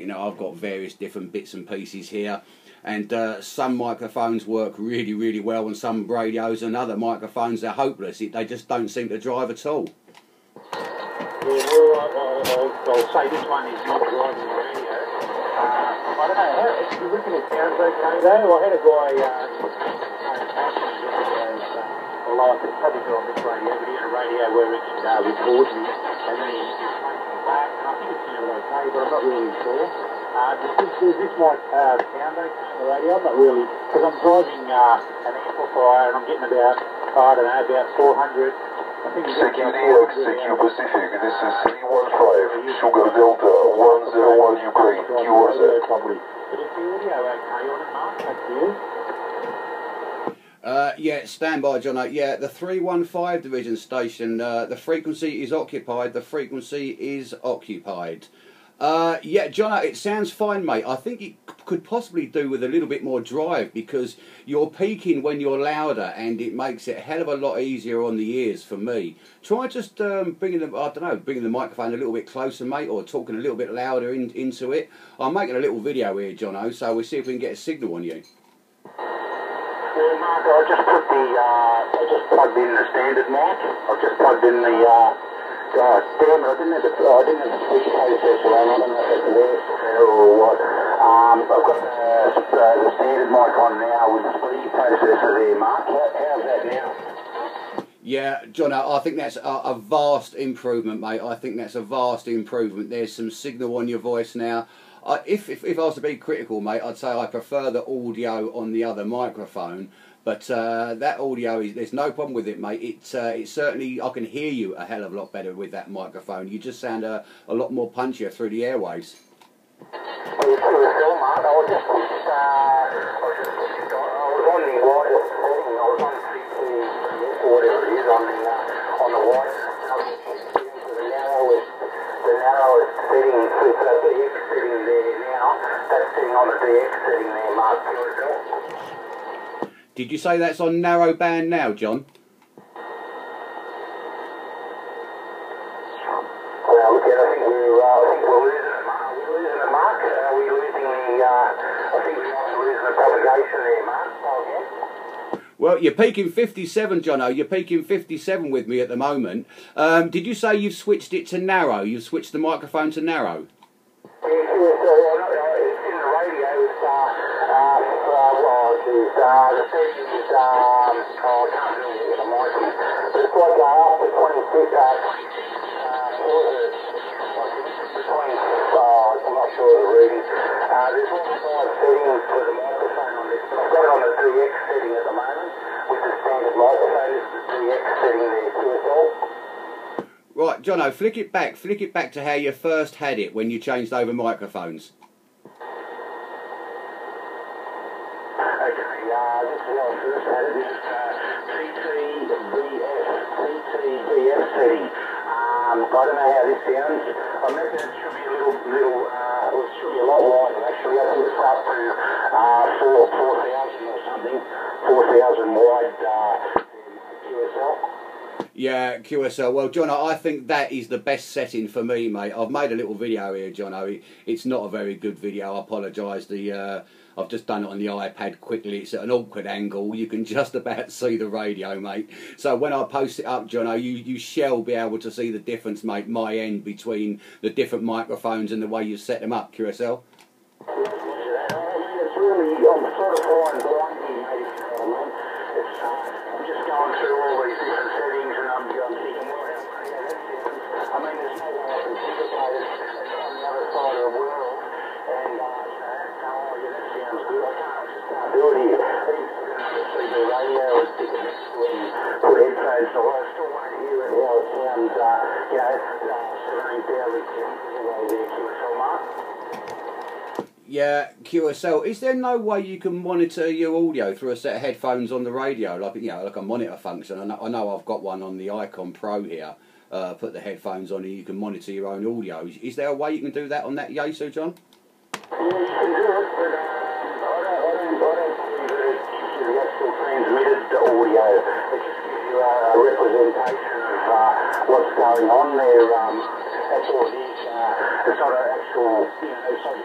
You know, I've got various different bits and pieces here, and some microphones work really, really well on some radios, and other microphones are hopeless. They just don't seem to drive at all. Yeah, well, I'll say this one is not driving the radio. I don't know, if you reckon it sounds okay though? I had a guy, well, I could probably do on this radio, but he had a radio where it could record me, and then he played me back, and I think it sounded okay, but I'm not really sure. Does this might sound okay on the radio? I'm not really, because I'm driving an amplifier and I'm getting about, I don't know, about 400. CT-037 Pacific, this is CT-037, Sugar Delta, 101 Ukraine, QRZ. But is the audio okay on it, Mark? That's you? Yeah, stand by, John. Yeah, the 315 division station, the frequency is occupied. The frequency is occupied. Yeah, John, it sounds fine, mate. I think it could possibly do with a little bit more drive, because you're peaking when you're louder, and it makes it a hell of a lot easier on the ears for me. Try just bringing the microphone a little bit closer, mate, or talking a little bit louder into it. I'm making a little video here, Jono, so we'll see if we can get a signal on you. Well, Mark, I just plugged in the standard mic. I've just plugged in the damn it, I didn't have the switch processor on. I don't know if it's worse or what. I've got the standard mic on now with the speed processor there, Mark. How's that now? Yeah, John, I think that's a vast improvement, mate. I think that's a vast improvement. There's some signal on your voice now. If I was to be critical, mate, I'd say I prefer the audio on the other microphone. But that audio, there's no problem with it, mate. It's certainly, I can hear you a hell of a lot better with that microphone. You just sound a lot more punchier through the airwaves. Well, you put it on, Mark. I was on the wireless setting. I was on CT-037 or whatever it is on the wireless. The narrowest setting, it's a DX setting there now. That's sitting on the DX setting there, Mark. Did you say that's on narrow band now, John? Well, look, I think we're losing it, Mark. Are we losing the market? Are we losing the? I think we might be losing the propagation there, Mark. Well, you're peaking 57, Jono. You're peaking 57 with me at the moment. Did you say you've switched it to narrow? You've switched the microphone to narrow? Yeah, it's in the radio. The settings, I can't do it with the mic, but it's like after 26, I'm not sure of the reading. There's all 5 settings for the microphone on this, but I've got it on the DX setting at the moment, with the standard microphone. This is the DX setting there, QSL. Right, Jono, flick it back to how you first had it when you changed over microphones. CT-037 setting. I don't know how this sounds. I imagine it should be it should be a lot wider actually. I think it's up to 4,000 or something. 4,000 wide QSL. Yeah, QSL. Well, Jono, I think that is the best setting for me, mate. I've made a little video here, Jono. It's not a very good video. I apologise. I've just done it on the iPad quickly. It's at an awkward angle. You can just about see the radio, mate. So when I post it up, Jono, you shall be able to see the difference, mate, my end, between the different microphones and the way you set them up, QSL. It's really, I'm sort of flying blind here, mate, if you know what I mean. I'm just going through all these different settings and I'm thinking, well, how funny that sounds. I mean, there's no way I can duplicate it on the other side of the world. And, that sounds good. I can't do it here. Even CB radio and stick it next to it and put headphones on. I still want to hear it how it sounds, 17,000 away there, QSL, Mark. Yeah, QSL. Is there no way you can monitor your audio through a set of headphones on the radio, like like a monitor function? I know I've got one on the Icon Pro here. Put the headphones on and you can monitor your own audio. Is there a way you can do that on that Yaesu, John? Yeah, you can do it, but I don't believe that it gives you the actual transmitted audio. It just gives you a representation of what's going on there. That's all it is. It's not an actual, it's not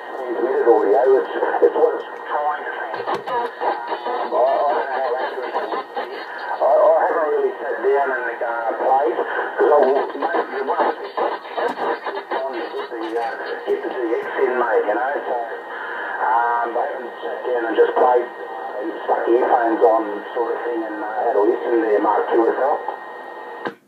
it's what it's trying to think. I don't know how accurate that is. I haven't really sat down and played, because I will make the one on get the DX in, mate, you know, so I haven't sat down and just played and stuck earphones on sort of thing and had a listen there, Mark, QSL.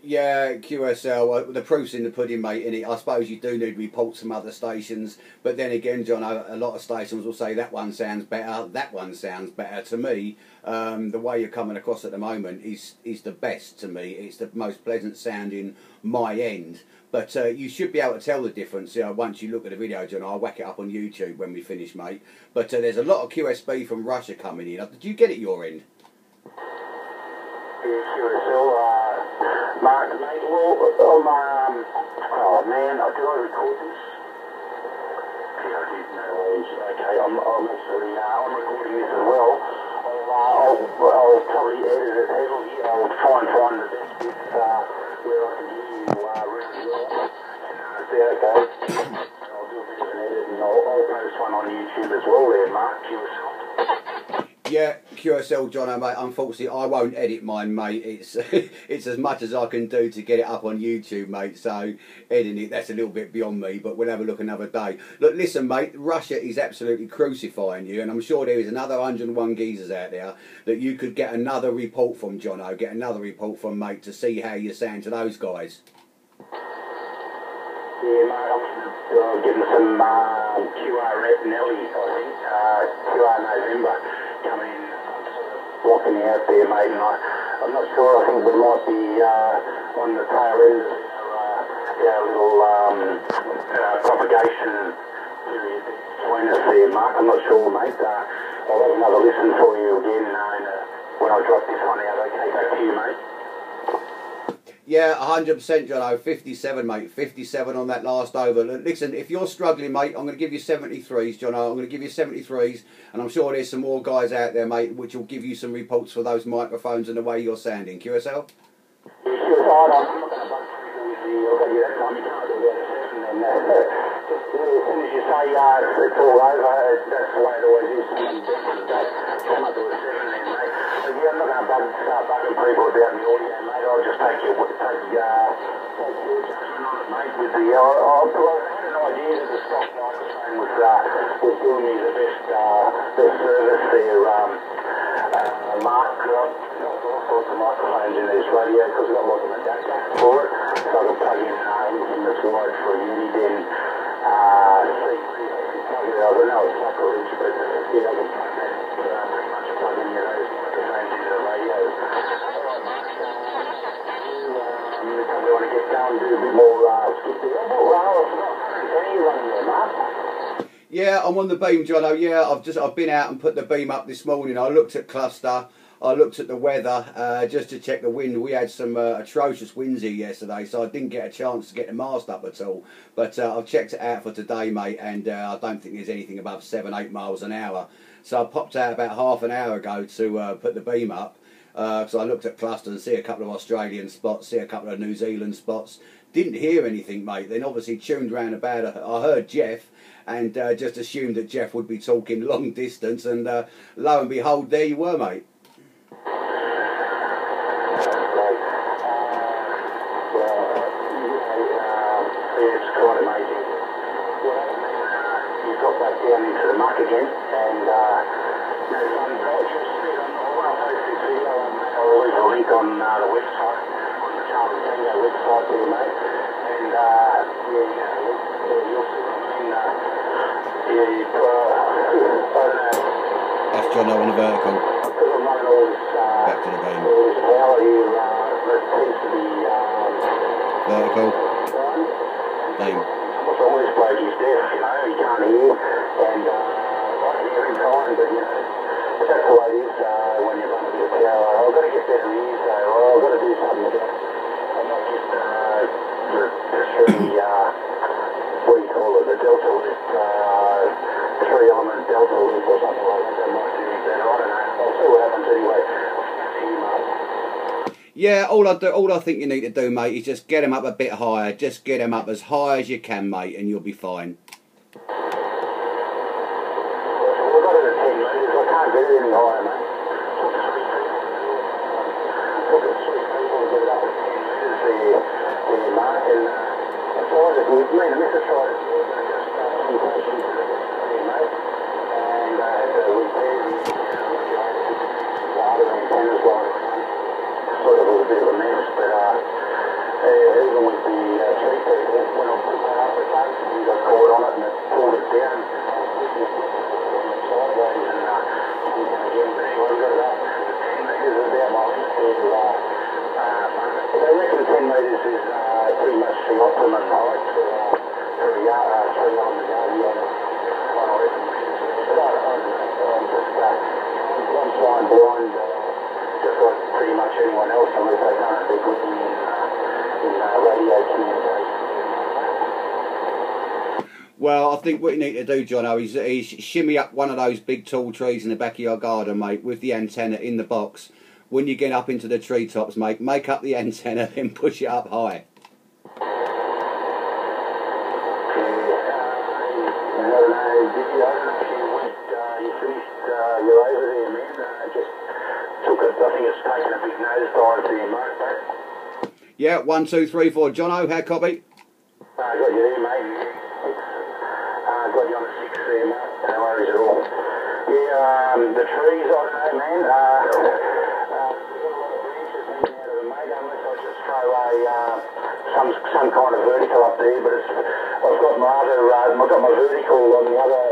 Yeah, QSL, the proof's in the pudding, mate, innit? I suppose you do need reports from other stations, but then again, John, a lot of stations will say that one sounds better, that one sounds better. To me, the way you're coming across at the moment is the best to me. It's the most pleasant sounding my end, but you should be able to tell the difference, you know, once you look at the video, John. I'll whack it up on YouTube when we finish, mate. But there's a lot of QSB from Russia coming in. Did you get it your end? Yeah, QSL, Mark, mate, well, oh man, did I record this? Yeah, I did, no worries. Okay, I'm actually, I'm recording this as well. I'll probably edit it heavily. I'll try and find the best bits where I can hear you really well. Okay. I'll do a bit of an edit and I'll post one on YouTube as well there, Mark, QSL. Yeah, QSL, John, mate. Unfortunately, I won't edit mine, mate. It's it's as much as I can do to get it up on YouTube, mate. So editing it, that's a little bit beyond me. But we'll have a look another day. Look, listen, mate. Russia is absolutely crucifying you, and I'm sure there is another 101 geezers out there that you could get another report from, Jono. Get another report from, mate, to see how you sound to those guys. Yeah, mate. I'm getting some QR Nelly, I think. QR November. Coming in, blocking out there, mate, and I'm not sure. I think we might be on the tail end of our little propagation period between us there, Mark. I'm not sure, mate. I'll have another listen for you again when I drop this one out. Okay, back to you, mate. Yeah, 100%, Jono. 57, mate. 57 on that last over. Listen, if you're struggling, mate, I'm going to give you 73s, Jono. I'm going to give you 73s, and I'm sure there's some more guys out there, mate, which will give you some reports for those microphones and the way you're sounding. QSL? Yeah, QSL, I'm not going to bug people with the, I'll tell you that time, you can't do that at 7, and as soon as you say it's all over, that's the way it always is. Come up to a 7 then, mate. But yeah, I'm not going to start bugging people about the audio, mate. I'll just take your judgment on it, mate. With the, I had an idea that the stock microphone was doing me the best service there, Mark. All sorts of microphones in this radio because I've got like an adapter for it, so I can plug in anything that's wired for a uni, then plug it out. I know it's sacrilege, but yeah, I can plug that pretty much plug any of those microphones into the radio. We want to get going, do a bit more skip there. Are you running there, Mark? Yeah, I'm on the beam, Jono. Yeah, I've been out and put the beam up this morning. I looked at cluster. I looked at the weather just to check the wind. We had some atrocious winds here yesterday, so I didn't get a chance to get the mast up at all. But I've checked it out for today, mate, and I don't think there's anything above 7-8 miles an hour. So I popped out about half an hour ago to put the beam up. So I looked at cluster and see a couple of Australian spots, see a couple of New Zealand spots. Didn't hear anything, mate. Then obviously tuned round about. I heard Jeff and just assumed that Jeff would be talking long distance, and lo and behold, there you were, mate. It's quite amazing. You got back down into the muck again, and when I post this video, I'll leave a link on the website, on the Charlie Tango website there, mate. And you'll see what I mean. I don't know. That's John on the vertical. Because I'm running all this, back to the beam. All this power here that seems to be Vertical. Beam. What's wrong with this bloke? He's deaf, you know, he can't hear, and I can hear him fine, but you know, but that's the way it is when you're running a bit of power. I've got to get better ears though, or I've got to do something about it. I'm not just the what do you call it, the delta lift, 3-element delta lift or something like that. That might do me better, I don't know. I'll see what happens anyway. I'll see you, Mark. Yeah, all I think you need to do, mate, is just get them up a bit higher. Just get them up as high as you can, mate, and you'll be fine. Yeah, can't get it any higher, mate. Took it 3 people to get it up to 10 metres there, mate, and I tried it with me, and the missus tried it, just some questions there, mate, and had to repair the other antennas while sort of was a bit of a mess, but even with the tree people, when I put that up the gate, we got caught on it and it pulled it down sideways and again, but anyway, we got it up 10 metres is about my I reckon 10 metres is pretty much the optimum height for a yard, tree on the yard, on 11 metres. But I'm flying blind, just like pretty much anyone else, unless they don't have equity in radio communication. Well, I think what you need to do, Jono, is shimmy up one of those big tall trees in the back of your garden, mate, with the antenna in the box. When you get up into the treetops, mate, make up the antenna and push it up high. You're over there, man. Just took it. I think it's taken a big nosedive there, mate. Yeah, 1, 2, 3, 4. Jono, how copy? Got you there, mate. Got you on the 6 there, mate. No worries at all. Yeah, the trees, I don't know, man. We've got a lot of branches hanging out of them, mate. Unless I just throw some kind of vertical up there, but I've got my vertical on the other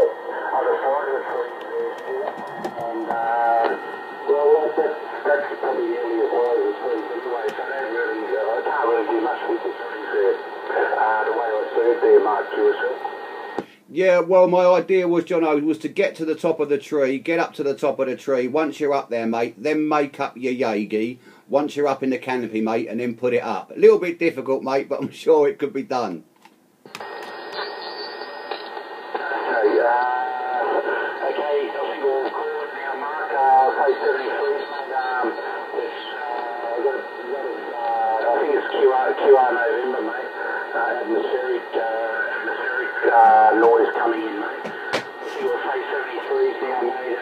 side of the tree there still. And well, that's probably nearly as wide as the trees anyway. So I can't really do much with the trees there. The way I see it there, Mark, to yourself. Yeah, well, my idea was, Jono, was to get to the top of the tree, get up to the top of the tree. Once you're up there, mate, then make up your Yagi. Once you're up in the canopy, mate, and then put it up. A little bit difficult, mate, but I'm sure it could be done. Okay, I think we'll call it now, Mark. Say 73, mate. I think it's QR November, mate. Atmospheric noise coming in, mate. I think we'll say 73 now, mate.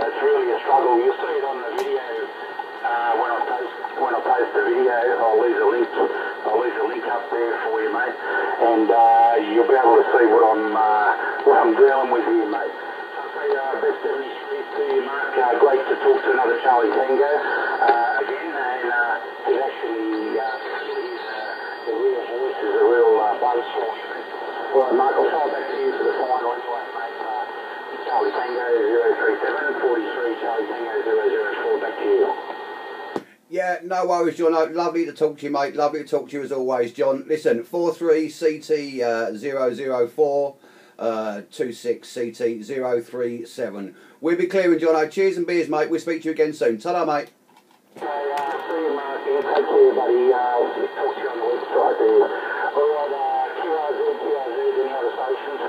It's really a struggle. You'll see it on the video when I post the video. I'll leave a link up there for you, mate, and you'll be able to see what I'm dealing with here, mate. So I say best 73 to you, Mark. Great to talk to another Charlie Tango again, and it actually the real voice is a real buzz for you, mate. All right, Mark, I'll throw it back to you for the final anyway, mate. Charlie Tango 037, 43 Charlie Tango 004, back to you. Yeah, no worries, John. Lovely to talk to you, mate. Lovely to talk to you as always, John. Listen, 43 CT-004, 26 CT-037. We'll be clearing, John. Cheers and beers, mate. We'll speak to you again soon. Ta-da, mate. See you, Mark. Take care, buddy. Talk to you on the website there. All right, QRZ, any other stations?